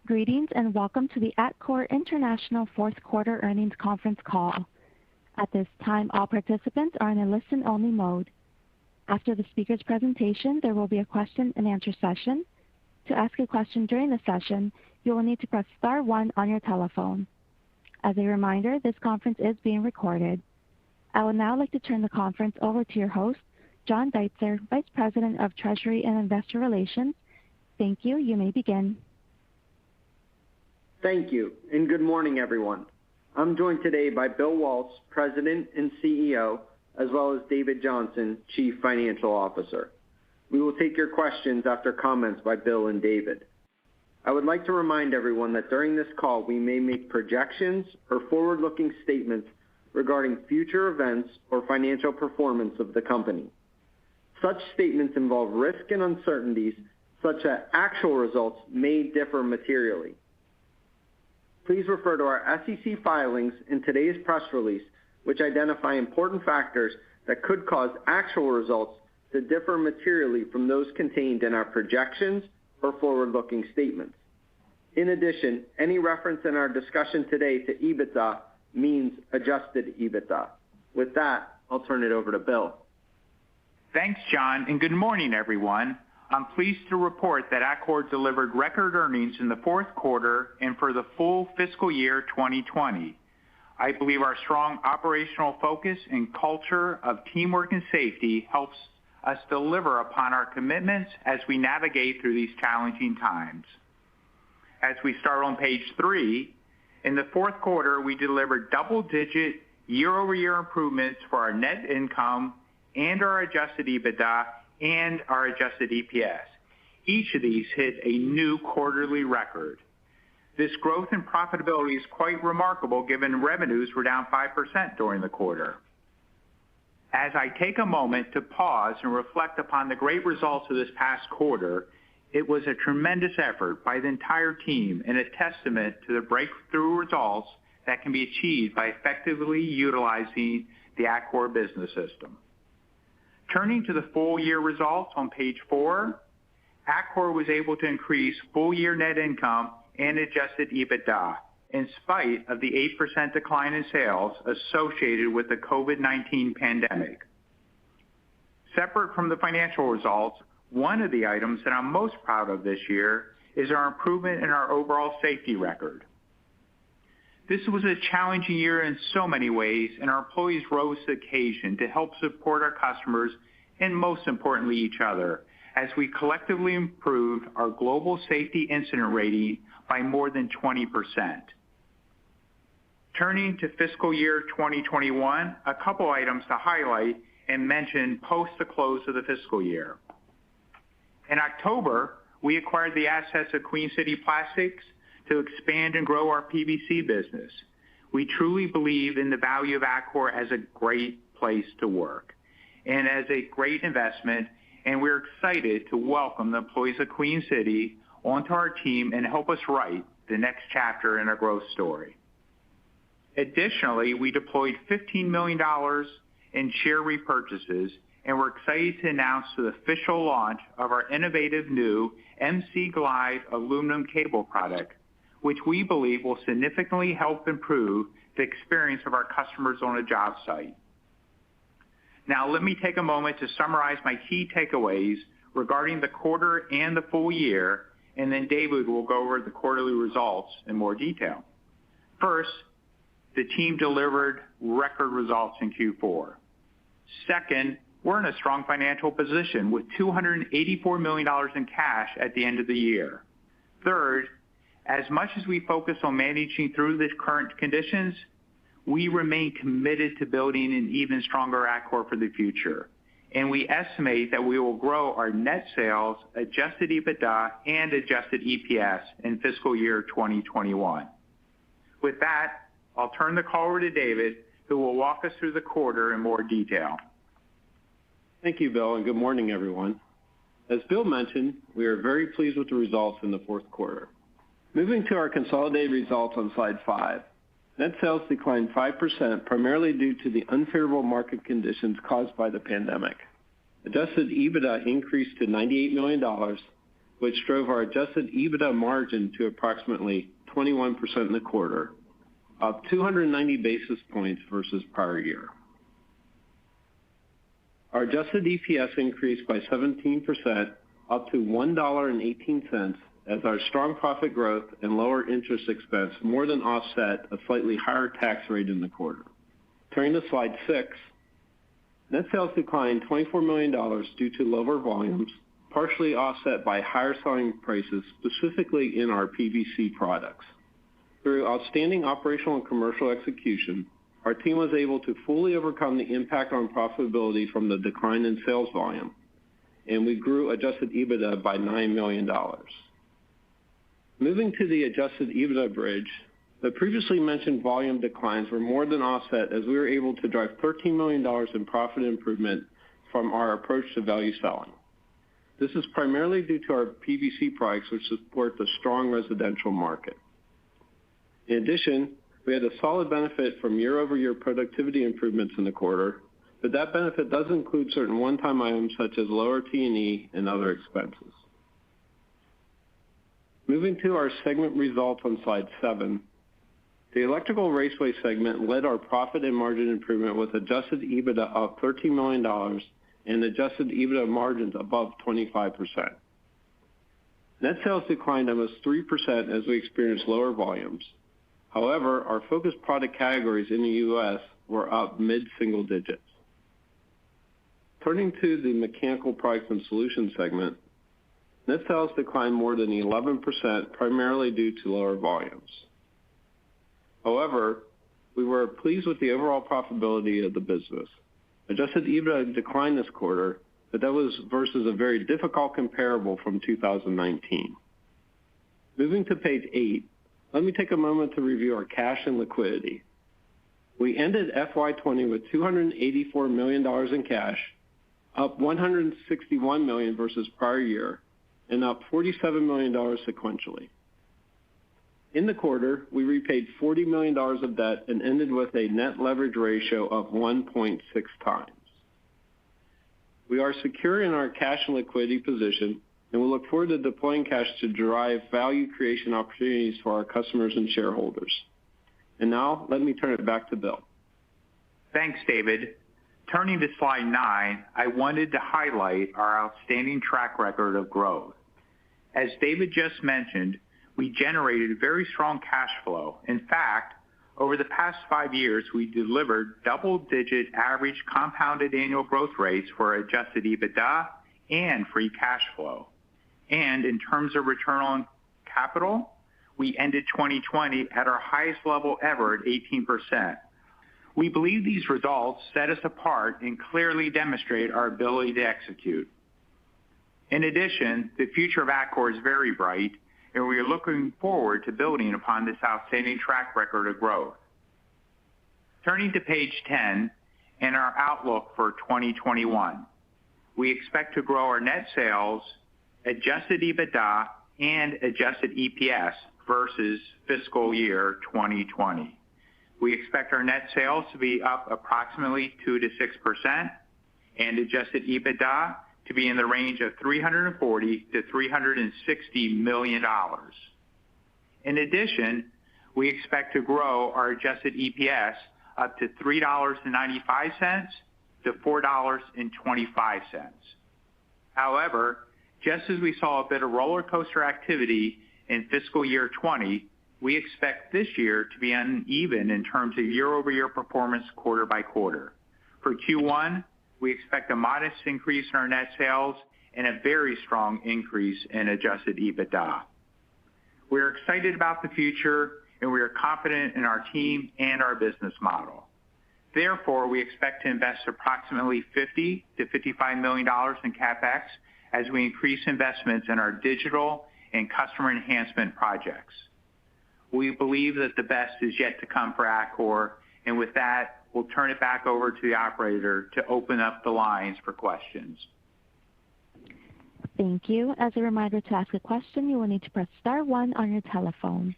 Greetings and welcome to the Atkore International Fourth Quarter Earnings Conference Call. At this time, all participants are in a listen-only mode. After the speaker's presentation, there will be a question-and-answer session. To ask a question during the session, you will need to press star one on your telephone. As a reminder, this conference is being recorded. I would now like to turn the conference over to your host, John Deitzer, Vice President of Treasury and Investor Relations. Thank you. You may begin. Thank you, and good morning, everyone. I'm joined today by Bill Waltz, President and CEO, as well as David Johnson, Chief Financial Officer. We will take your questions after comments by Bill and David. I would like to remind everyone that during this call, we may make projections or forward-looking statements regarding future events or financial performance of the company. Such statements involve risk and uncertainties such that actual results may differ materially. Please refer to our SEC filings in today's press release, which identify important factors that could cause actual results to differ materially from those contained in our projections or forward-looking statements. In addition, any reference in our discussion today to EBITDA means adjusted EBITDA. With that, I'll turn it over to Bill. Thanks, John, and good morning, everyone. I'm pleased to report that Atkore delivered record earnings in the fourth quarter and for the full fiscal year 2020. I believe our strong operational focus and culture of teamwork and safety helps us deliver upon our commitments as we navigate through these challenging times. As we start on page 3, in the fourth quarter, we delivered double-digit year-over-year improvements for our net income and our adjusted EBITDA and our adjusted EPS. Each of these hit a new quarterly record. This growth in profitability is quite remarkable given revenues were down 5% during the quarter. As I take a moment to pause and reflect upon the great results of this past quarter, it was a tremendous effort by the entire team and a testament to the breakthrough results that can be achieved by effectively utilizing the Atkore business system. Turning to the full year results on page 4, Atkore was able to increase full year net income and adjusted EBITDA in spite of the 8% decline in sales associated with the COVID-19 pandemic. Separate from the financial results, one of the items that I'm most proud of this year is our improvement in our overall safety record. This was a challenging year in so many ways, and our employees rose to the occasion to help support our customers and, most importantly, each other, as we collectively improved our global safety incident rating by more than 20%. Turning to fiscal year 2021, a couple items to highlight and mention post the close of the fiscal year. In October, we acquired the assets of Queen City Plastics to expand and grow our PVC business. We truly believe in the value of Atkore as a great place to work and as a great investment, and we're excited to welcome the employees of Queen City onto our team and help us write the next chapter in our growth story. Additionally, we deployed $15 million in share repurchases, and we're excited to announce the official launch of our innovative new MC Glide aluminum cable product, which we believe will significantly help improve the experience of our customers on a job site. Now, let me take a moment to summarize my key takeaways regarding the quarter and the full year, and then David will go over the quarterly results in more detail. First, the team delivered record results in Q4. Second, we're in a strong financial position with $284 million in cash at the end of the year. Third, as much as we focus on managing through the current conditions, we remain committed to building an even stronger Atkore for the future. And we estimate that we will grow our net sales, adjusted EBITDA, and adjusted EPS in fiscal year 2021. With that, I'll turn the call over to David, who will walk us through the quarter in more detail. Thank you, Bill, and good morning, everyone. As Bill mentioned, we are very pleased with the results in the fourth quarter. Moving to our consolidated results on slide 5, net sales declined 5%, primarily due to the unfavorable market conditions caused by the pandemic. Adjusted EBITDA increased to $98 million, which drove our adjusted EBITDA margin to approximately 21% in the quarter, up 290 basis points versus prior year. Our adjusted EPS increased by 17%, up to $1.18, as our strong profit growth and lower interest expense more than offset a slightly higher tax rate in the quarter. Turning to slide 6, net sales declined $24 million due to lower volumes, partially offset by higher selling prices, specifically in our PVC products. Through outstanding operational and commercial execution, our team was able to fully overcome the impact on profitability from the decline in sales volume, and we grew adjusted EBITDA by $9 million. Moving to the adjusted EBITDA bridge, the previously mentioned volume declines were more than offset as we were able to drive $13 million in profit improvement from our approach to value selling. This is primarily due to our PVC products, which support the strong residential market. In addition, we had a solid benefit from year-over-year productivity improvements in the quarter, but that benefit does include certain one-time items such as lower T&E and other expenses. Moving to our segment results on slide 7, the electrical raceway segment led our profit and margin improvement with adjusted EBITDA up $13 million and adjusted EBITDA margins above 25%. Net sales declined almost 3% as we experienced lower volumes. However, our focused product categories in the U.S. were up mid-single digits. Turning to the mechanical products and solutions segment, net sales declined more than 11%, primarily due to lower volumes. However, we were pleased with the overall profitability of the business. Adjusted EBITDA declined this quarter, but that was versus a very difficult comparable from 2019. Moving to page 8, let me take a moment to review our cash and liquidity. We ended FY20 with $284 million in cash, up $161 million versus prior year, and up $47 million sequentially. In the quarter, we repaid $40 million of debt and ended with a net leverage ratio of 1.6 times. We are secure in our cash and liquidity position, and we look forward to deploying cash to drive value creation opportunities for our customers and shareholders. And now, let me turn it back to Bill. Thanks, David. Turning to slide 9, I wanted to highlight our outstanding track record of growth. As David just mentioned, we generated very strong cash flow. In fact, over the past 5 years, we delivered double-digit average compounded annual growth rates for adjusted EBITDA and free cash flow. And in terms of return on capital, we ended 2020 at our highest level ever at 18%. We believe these results set us apart and clearly demonstrate our ability to execute. In addition, the future of Atkore is very bright, and we are looking forward to building upon this outstanding track record of growth. Turning to page 10 and our outlook for 2021. We expect to grow our net sales, adjusted EBITDA, and adjusted EPS versus fiscal year 2020. We expect our net sales to be up approximately 2 to 6% and adjusted EBITDA to be in the range of $340 to $360 million. In addition, we expect to grow our adjusted EPS up to $3.95 to $4.25. However, just as we saw a bit of roller coaster activity in fiscal year 20, we expect this year to be uneven in terms of year-over-year performance quarter by quarter. For Q1, we expect a modest increase in our net sales and a very strong increase in adjusted EBITDA. We are excited about the future, and we are confident in our team and our business model. Therefore, we expect to invest approximately $50 to $55 million in CapEx as we increase investments in our digital and customer enhancement projects. We believe that the best is yet to come for Atkore, and with that, we'll turn it back over to the operator to open up the lines for questions. Thank you. As a reminder, to ask a question, you will need to press star 1 on your telephone.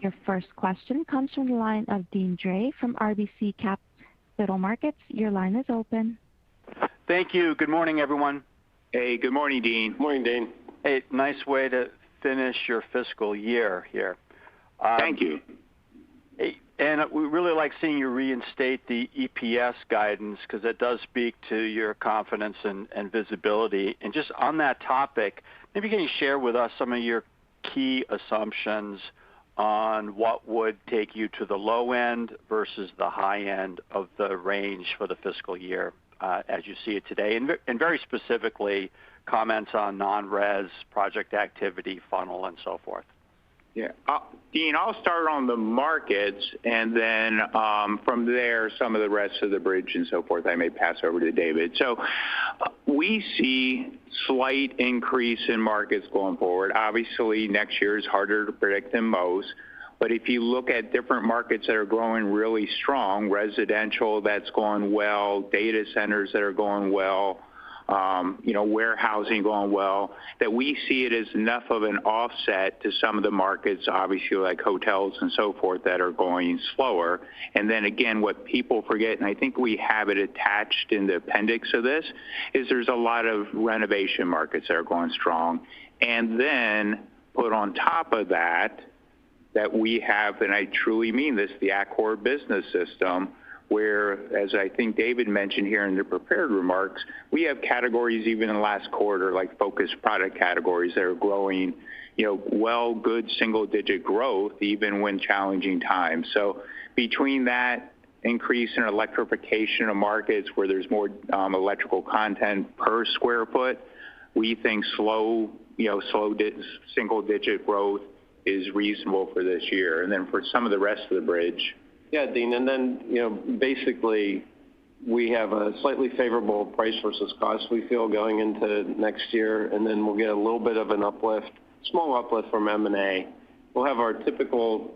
Your first question comes from the line of Deane Dray from RBC Capital Markets. Your line is open. Thank you. Good morning, everyone. Hey, good morning, Dean. Morning, Dean. Hey, nice way to finish your fiscal year here. Thank you. And we really like seeing you reinstate the EPS guidance because it does speak to your confidence and visibility. And just on that topic, maybe can you share with us some of your key assumptions on what would take you to the low end versus the high end of the range for the fiscal year as you see it today? And very specifically, comments on non-res, project activity, funnel, and so forth. Yeah, Dean, I'll start on the markets, and then from there, some of the rest of the bridge and so forth, I may pass over to David. So we see slight increase in markets going forward. Obviously, next year is harder to predict than most. But if you look at different markets that are growing really strong, residential that's going well, data centers that are going well, warehousing going well, that we see it as enough of an offset to some of the markets, obviously like hotels and so forth, that are going slower. And then again, what people forget, and I think we have it attached in the appendix of this, is there's a lot of renovation markets that are going strong. And then put on top of that we have, and I truly mean this, the Atkore business system, where, as I think David mentioned here in the prepared remarks, we have categories even in the last quarter, like focused product categories that are growing, good single-digit growth, even when challenging times. So between that increase in electrification of markets where there's more electrical content per square foot, we think slow single-digit growth is reasonable for this year. And then for some of the rest of the bridge. Yeah, Dean, and then, basically we have a slightly favorable price versus cost, we feel, going into next year, and then we'll get a little bit of an uplift, small uplift from M&A. We'll have our typical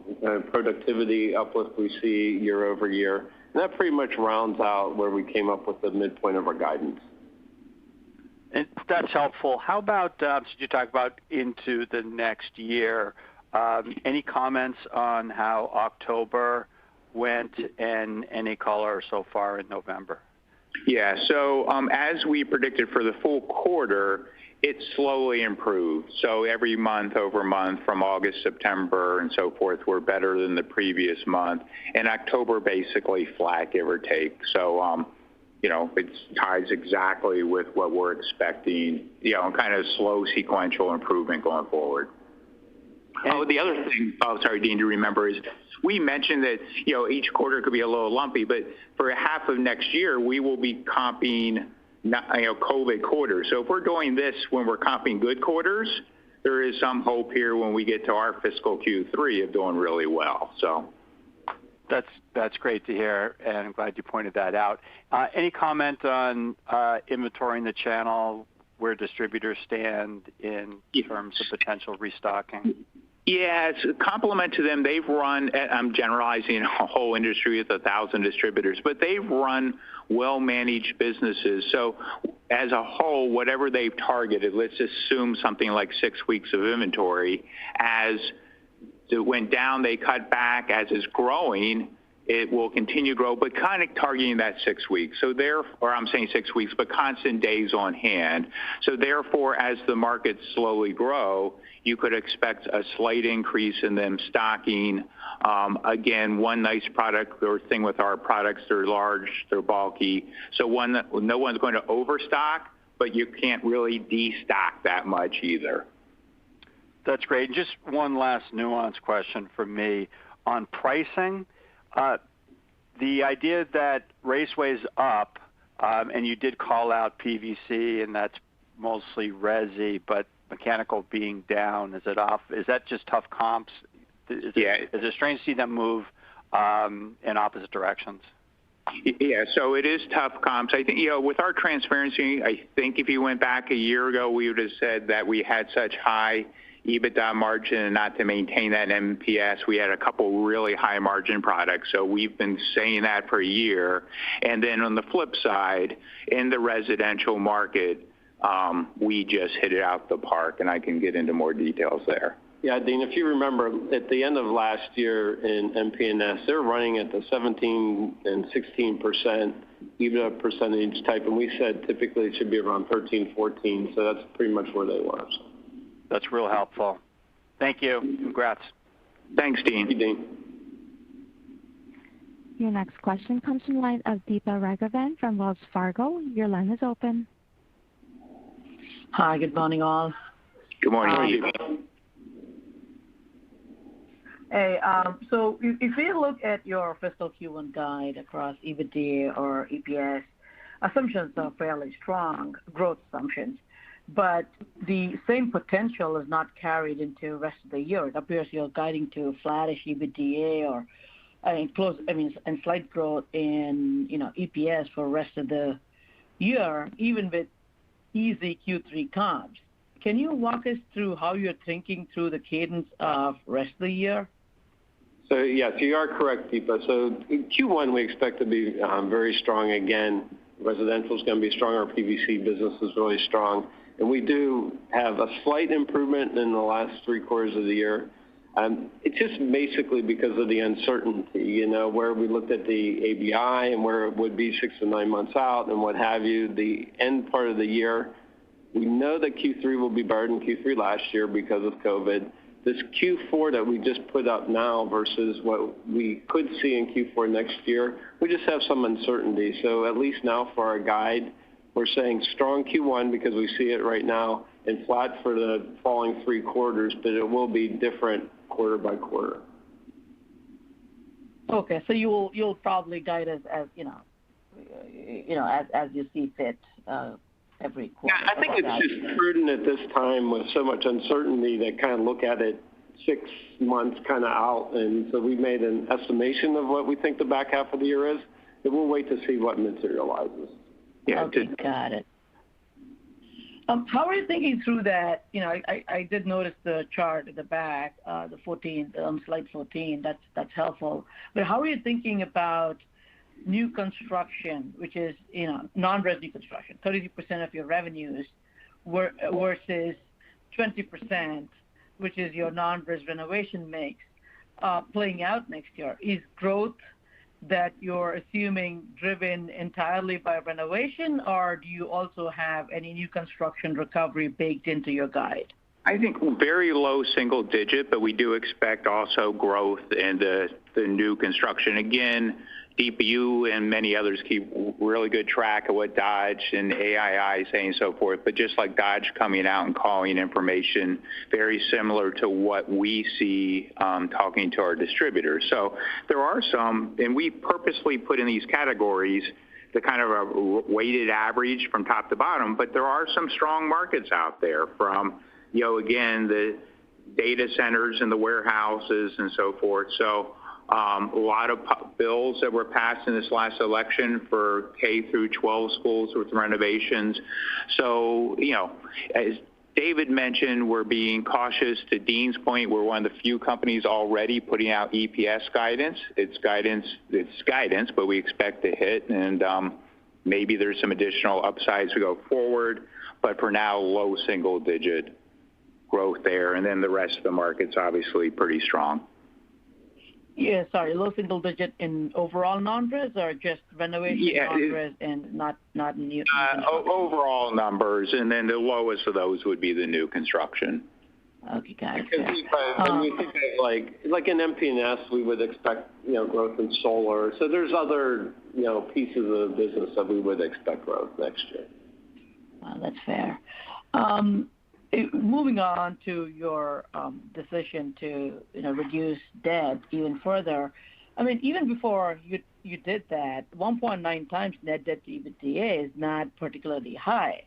productivity uplift we see year over year, and that pretty much rounds out where we came up with the midpoint of our guidance. And that's helpful. How about, since you talk about into the next year, any comments on how October went and any color so far in November? Yeah, so as we predicted for the full quarter, it slowly improved. So every month over month from August, September, and so forth, were better than the previous month. And October basically flat, give or take. So, it ties exactly with what we're expecting, kind of slow sequential improvement going forward. The other thing, Dean, to remember is we mentioned that, each quarter could be a little lumpy, but for half of next year, we will be comping, COVID quarters. So if we're doing this when we're comping good quarters, there is some hope here when we get to our fiscal Q3 of doing really well. So that's great to hear, and I'm glad you pointed that out. Any comment on inventory in the channel, where distributors stand in terms of potential restocking? Yeah, it's a compliment to them. They've run, I'm generalizing a whole industry with 1,000 distributors, but they've run well-managed businesses. So as a whole, whatever they've targeted, let's assume something like 6 weeks of inventory. As it went down, they cut back. As it's growing, it will continue to grow, but kind of targeting that 6 weeks. So I'm saying 6 weeks, but constant days on hand. So therefore, as the markets slowly grow, you could expect a slight increase in them stocking. Again, one nice product or thing with our products, they're large, they're bulky. So no one's going to overstock, but you can't really destock that much either. That's great. And just one last nuance question from me on pricing. The idea that Raceway's up, and you did call out PVC, and that's mostly resi, but mechanical being down, is it off? Is that just tough comps? Is it strange to see them move in opposite directions? Yeah, so it is tough comps. I think, with our transparency, I think if you went back a year ago, we would have said that we had such high EBITDA margin and not to maintain that MPS. We had a couple really high margin products. So we've been saying that for a year. And then on the flip side, in the residential market, we just hit it out the park, and I can get into more details there. Yeah, Dean, if you remember, at the end of last year in MP&S, they're running at the 17 and 16% EBITDA percentage type, and we said typically it should be around 13, 14, so that's pretty much where they were. So. That's real helpful. Thank you. Congrats. Thanks, Dean. Thank you, Dean. Your next question comes from the line of Deepa Raghavan from Wells Fargo. Your line is open. Hi, good morning, all. Good morning, Deepa. Hey, so if we look at your fiscal Q1 guide across EBITDA or EPS, assumptions are fairly strong, growth assumptions, but the same potential is not carried into the rest of the year. It appears you're guiding to flattish EBITDA or and slight growth in EPS for the rest of the year, even with easy Q3 comps. Can you walk us through how you're thinking through the cadence of rest of the year? So yes, you are correct, Deepa. So in Q1 we expect to be very strong again. Residential is going to be strong. Our PVC business is really strong, and we do have a slight improvement in the last 3 quarters of the year. It's just basically because of the uncertainty, where we looked at the ABI and where it would be 6 to 9 months out and what have you. The end part of the year, we know that Q3 will be better than Q3 last year because of COVID. This Q4 that we just put up now versus what we could see in Q4 next year, we just have some uncertainty. So at least now for our guide, we're saying strong Q1 because we see it right now and flat for the following 3 quarters, but it will be different quarter by quarter. Okay, so you'll probably guide us as as you see fit every quarter. Yeah, I think it's just prudent at this time with so much uncertainty to kind of look at it 6 months kind of out, and so we made an estimation of what we think the back half of the year is, and we'll wait to see what materializes. Yeah, okay, got it. How are you thinking through that? I did notice the chart at the back, the 14, slide 14. That's helpful. But how are you thinking about new construction, which is non-res new construction, 32% of your revenues, versus 20%, which is your non-res renovation mix, playing out next year? Is growth that you're assuming driven entirely by renovation, or do you also have any new construction recovery baked into your guide? I think very low single digit, but we do expect also growth in the new construction. Again, DPU and many others keep really good track of what Dodge and AII say and so forth, but just like Dodge coming out and calling information very similar to what we see talking to our distributors. So there are some, and we purposely put in these categories the kind of a weighted average from top to bottom, but there are some strong markets out there from, again, the data centers and the warehouses and so forth. So a lot of bills that were passed in this last election for K through 12 schools with renovations. So, as David mentioned, we're being cautious. To Dean's point, we're one of the few companies already putting out EPS guidance. It's guidance, but we expect to hit, and maybe there's some additional upsides to go forward. But for now, low single-digit growth there, and then the rest of the market's obviously pretty strong. Yeah, sorry, low single digit in overall non-res or just renovation non-res and not new? Overall numbers, and then the lowest of those would be the new construction. Okay, got it. When we think of like in MP&S, we would expect growth in solar. So there's other pieces of the business that we would expect growth next year. Well, that's fair. Moving on to your decision to reduce debt even further. I mean, even before you did that, 1.9 times net debt to EBITDA is not particularly high.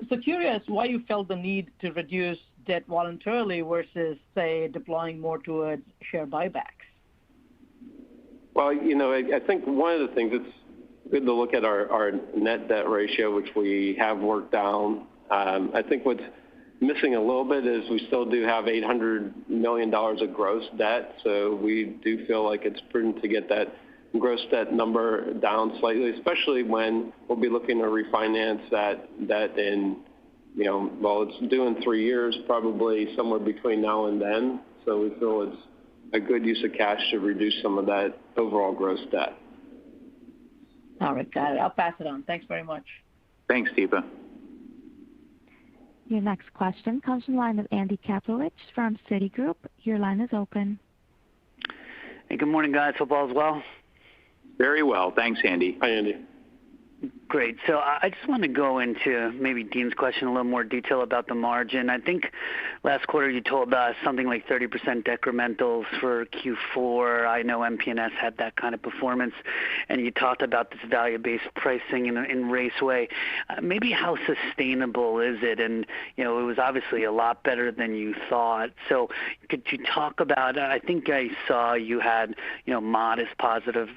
So curious why you felt the need to reduce debt voluntarily versus, say, deploying more towards share buybacks. Well, I think one of the things, it's good to look at our net debt ratio, which we have worked down. I think what's missing a little bit is we still do have $800 million of gross debt, so we do feel like it's prudent to get that gross debt number down slightly, especially when we'll be looking to refinance that debt in, it's due in 3 years, probably somewhere between now and then. So we feel it's a good use of cash to reduce some of that overall gross debt. All right, got it. I'll pass it on. Thanks very much. Thanks, Deepa. Your next question comes from the line of Andy Kaplowitz from Citigroup. Your line is open. Hey, good morning, guys. Hope all is well. Very well. Thanks, Andy. Hi, Andy. Great. So I just want to go into maybe Dean's question a little more detail about the margin. I think last quarter you told us something like 30% decrementals for Q4. I know MP&S had that kind of performance, and you talked about this value-based pricing in Raceway. Maybe how sustainable is it? And, it was obviously a lot better than you thought. So could you talk about, I think I saw you had, modest positive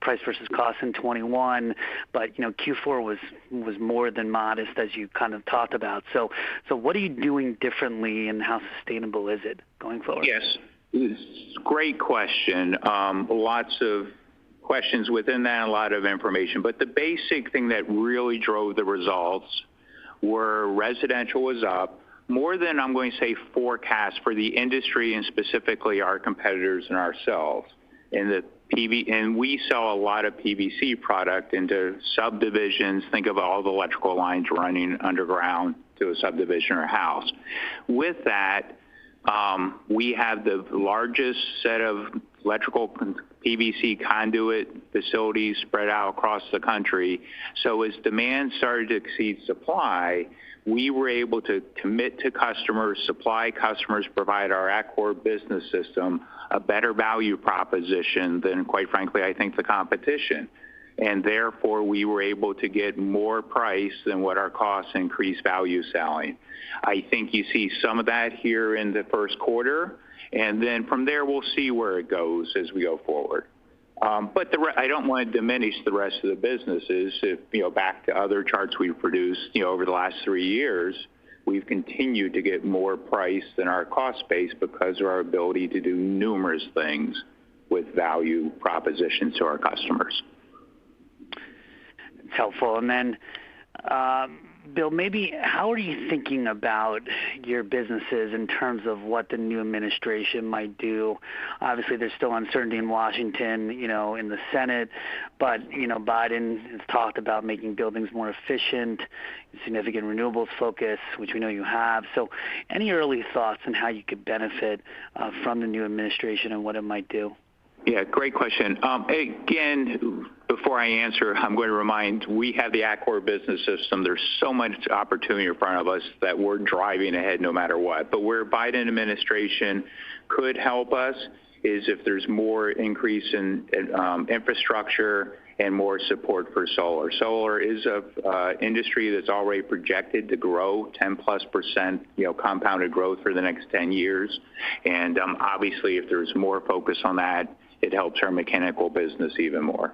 price versus cost in 21, but Q4 was more than modest as you kind of talked about. So what are you doing differently, and how sustainable is it going forward? Yes, great question. Lots of questions within that, a lot of information. But the basic thing that really drove the results were residential was up more than, I'm going to say, forecast for the industry and specifically our competitors and ourselves. And we sell a lot of PVC product into subdivisions. Think of all the electrical lines running underground to a subdivision or house. With that, we have the largest set of electrical PVC conduit facilities spread out across the country. So as demand started to exceed supply, we were able to commit to customers, supply customers, provide our Atkore business system a better value proposition than, quite frankly, I think the competition. And therefore, we were able to get more price than what our costs increased value selling. I think you see some of that here in the first quarter, and then from there, we'll see where it goes as we go forward. But I don't want to diminish the rest of the businesses. If, back to other charts we've produced, over the last 3 years, we've continued to get more price than our cost base because of our ability to do numerous things with value propositions to our customers. It's helpful. And then, Bill, maybe how are you thinking about your businesses in terms of what the new administration might do? Obviously, there's still uncertainty in Washington, in the Senate, but, Biden has talked about making buildings more efficient, significant renewables focus, which we know you have. So any early thoughts on how you could benefit from the new administration and what it might do? Yeah, great question. Again, before I answer, I'm going to remind we have the Atkore business system. There's so much opportunity in front of us that we're driving ahead no matter what. But where Biden administration could help us is if there's more increase in infrastructure and more support for solar. Solar is an industry that's already projected to grow 10+%, compounded growth for the next 10 years. And obviously, if there's more focus on that, it helps our mechanical business even more.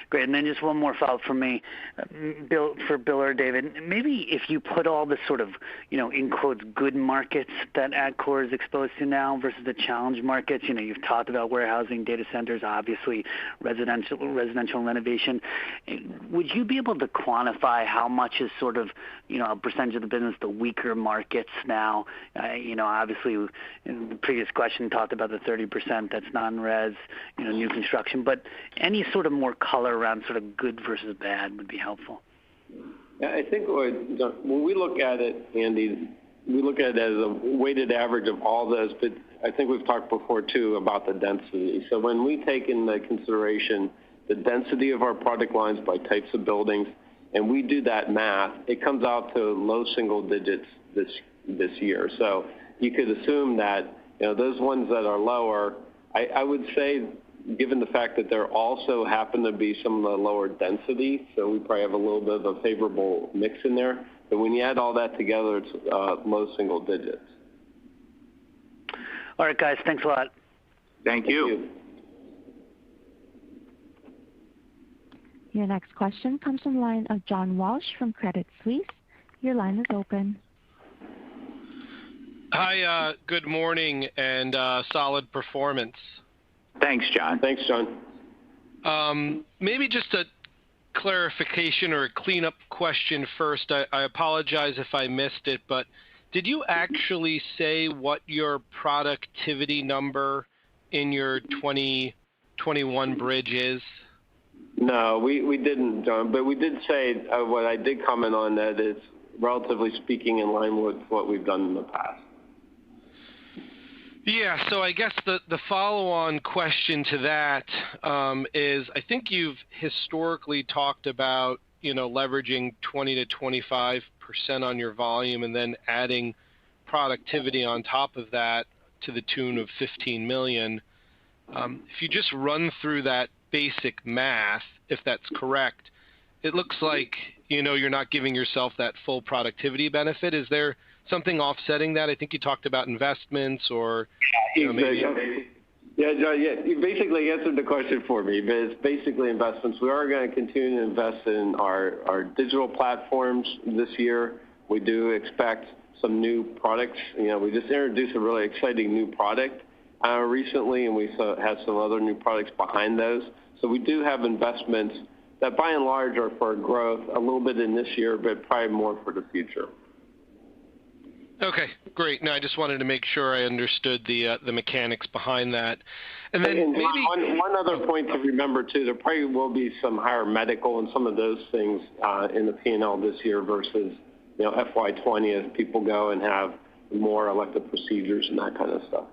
Great. And then just one more follow-up from me, Bill or David. Maybe if you put all the sort of, in quotes, good markets that Atkore is exposed to now versus the challenge markets, you've talked about warehousing, data centers, obviously residential renovation. Would you be able to quantify how much is sort of, a percentage of the business, the weaker markets now? Obviously, in the previous question talked about the 30% that's non-res, new construction. But any sort of more color around sort of good versus bad would be helpful. Yeah, I think when we look at it, Andy, we look at it as a weighted average of all those, but I think we've talked before, too, about the density. So when we take into consideration the density of our product lines by types of buildings, and we do that math, it comes out to low single digits this year. So you could assume that, those ones that are lower, I would say, given the fact that there also happen to be some of the lower density, so we probably have a little bit of a favorable mix in there. But when you add all that together, it's low single digits. All right, guys. Thanks a lot. Thank you. Your next question comes from the line of John Walsh from Credit Suisse. Your line is open. Hi, good morning, and solid performance. Thanks, John. Thanks, John. Maybe just a clarification or a cleanup question first. I apologize if I missed it, but did you actually say what your productivity number in your 2021 bridge is? No, we didn't, John, but we did say what I did comment on that is relatively speaking, in line with what we've done in the past. Yeah, so I guess the follow-on question to that is, I think you've historically talked about, leveraging 20 to 25% on your volume and then adding productivity on top of that to the tune of 15 million. If you just run through that basic math, if that's correct, it looks like, you're not giving yourself that full productivity benefit. Is there something offsetting that? I think you talked about investments or maybe. Yeah, John, you basically answered the question for me, but it's basically investments. We are going to continue to invest in our digital platforms this year. We do expect some new products. We just introduced a really exciting new product recently, and we have some other new products behind those. So we do have investments that by and large are for growth, a little bit in this year, but probably more for the future. Okay, great. No, I just wanted to make sure I understood the mechanics behind that. And then maybe one other point to remember too, there probably will be some higher medical and some of those things in the P&L this year versus FY20 as people go and have more elective procedures and that kind of stuff.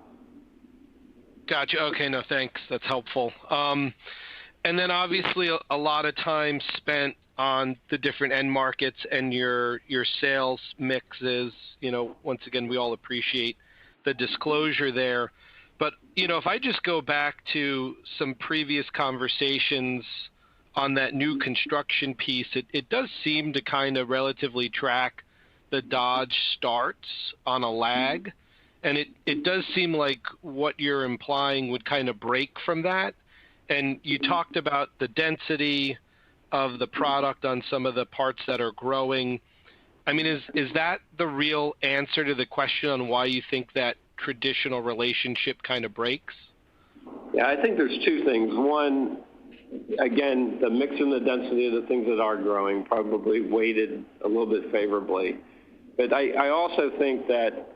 Gotcha. Okay, no, thanks. That's helpful. And then obviously a lot of time spent on the different end markets and your sales mixes. Once again, we all appreciate the disclosure there. But, if I just go back to some previous conversations on that new construction piece, it does seem to kind of relatively track the Dodge starts on a lag. And it does seem like what you're implying would kind of break from that. And you talked about the density of the product on some of the parts that are growing. I mean, is that the real answer to the question on why you think that traditional relationship kind of breaks? Yeah, I think there's two things. One, again, the mix and the density of the things that are growing probably weighted a little bit favorably. But I also think that,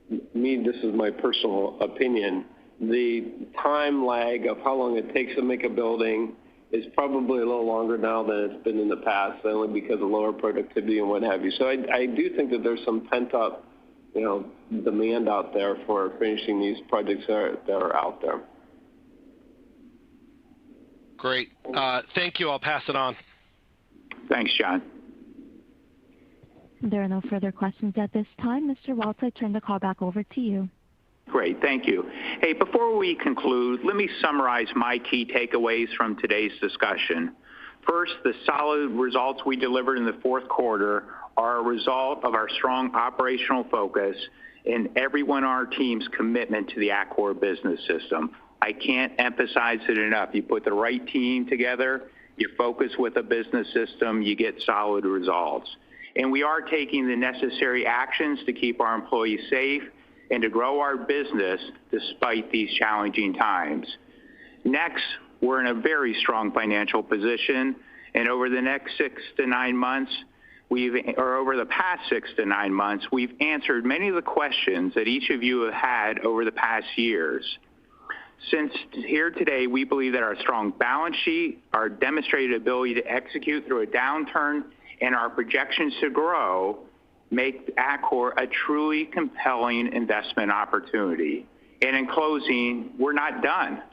this is my personal opinion, the time lag of how long it takes to make a building is probably a little longer now than it's been in the past, only because of lower productivity and what have you. So I do think that there's some pent-up, demand out there for finishing these projects that are out there. Great. Thank you. I'll pass it on. Thanks, John. There are no further questions at this time. Mr. Waltz, I turn the call back over to you. Great, thank you. Hey, before we conclude, let me summarize my key takeaways from today's discussion. First, the solid results we delivered in the fourth quarter are a result of our strong operational focus and everyone on our team's commitment to the Atkore business system. I can't emphasize it enough. You put the right team together, you focus with a business system, you get solid results. And we are taking the necessary actions to keep our employees safe and to grow our business despite these challenging times. Next, we're in a very strong financial position, and over the next 6 to 9 months, over the past 6 to 9 months, we've answered many of the questions that each of you have had over the past years. Since here today, we believe that our strong balance sheet, our demonstrated ability to execute through a downturn, and our projections to grow make Atkore a truly compelling investment opportunity. And in closing, we're not done.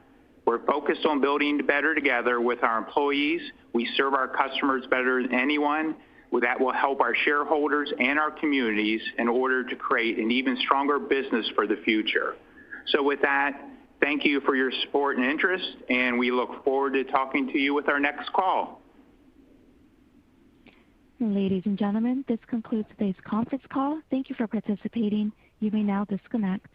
We're focused on building better together with our employees. We serve our customers better than anyone. That will help our shareholders and our communities in order to create an even stronger business for the future. So with that, thank you for your support and interest, and we look forward to talking to you with our next call. Ladies and gentlemen, this concludes today's conference call. Thank you for participating. You may now disconnect.